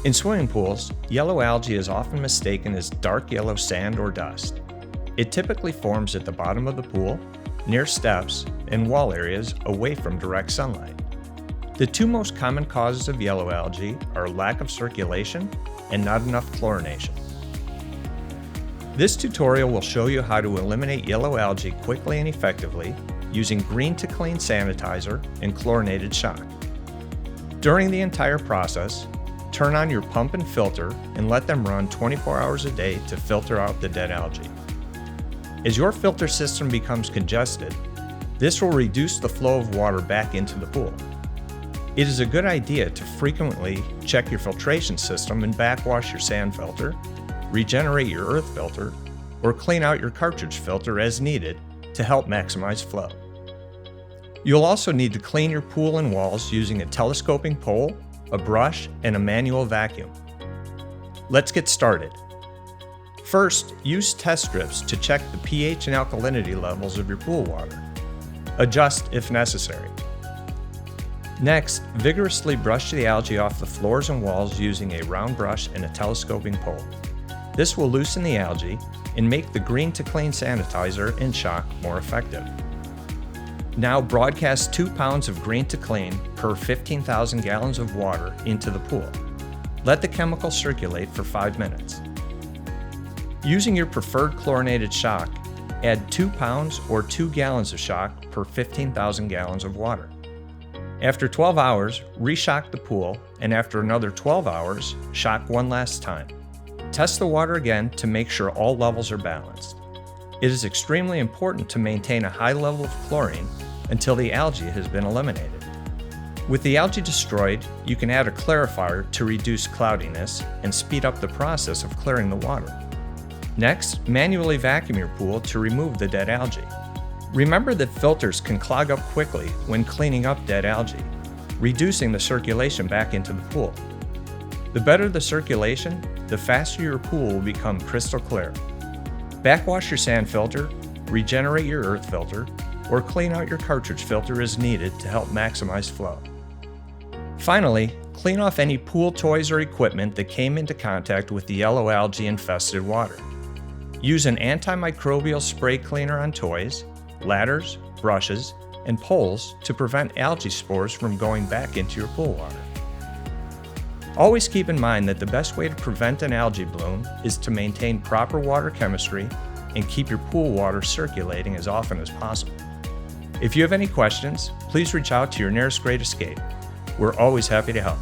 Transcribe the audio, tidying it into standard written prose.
In swimming pools, yellow algae is often mistaken as dark yellow sand or dust. It typically forms at the bottom of the pool, near steps, and wall areas away from direct sunlight. The two most common causes of yellow algae are lack of circulation and not enough chlorination. This tutorial will show you how to eliminate yellow algae quickly and effectively using green to clean sanitizer and chlorinated shock. During the entire process, turn on your pump and filter and let them run 24 hours a day to filter out the dead algae. As your filter system becomes congested, this will reduce the flow of water back into the pool. It is a good idea to frequently check your filtration system and backwash your sand filter, regenerate your earth filter, or clean out your cartridge filter as needed to help maximize flow. You'll also need to clean your pool and walls using a telescoping pole, a brush, and a manual vacuum. Let's get started. First, use test strips to check the pH and alkalinity levels of your pool water. Adjust if necessary. Next, vigorously brush the algae off the floors and walls using a round brush and a telescoping pole. This will loosen the algae and make the green to clean sanitizer and shock more effective. Now broadcast 2 pounds of green to clean per 15,000 gallons of water into the pool. Let the chemical circulate for 5 minutes. Using your preferred chlorinated shock, add 2 pounds or 2 gallons of shock per 15,000 gallons of water. After 12 hours, re-shock the pool, and after another 12 hours, shock one last time. Test the water again to make sure all levels are balanced. It is extremely important to maintain a high level of chlorine until the algae has been eliminated. With the algae destroyed, you can add a clarifier to reduce cloudiness and speed up the process of clearing the water. Next, manually vacuum your pool to remove the dead algae. Remember that filters can clog up quickly when cleaning up dead algae, reducing the circulation back into the pool. The better the circulation, the faster your pool will become crystal clear. Backwash your sand filter, regenerate your earth filter, or clean out your cartridge filter as needed to help maximize flow. Finally, clean off any pool toys or equipment that came into contact with the yellow algae infested water. Use an antimicrobial spray cleaner on toys, ladders, brushes, and poles to prevent algae spores from going back into your pool water. Always keep in mind that the best way to prevent an algae bloom is to maintain proper water chemistry and keep your pool water circulating as often as possible. If you have any questions, please reach out to your nearest Great Escape. We're always happy to help.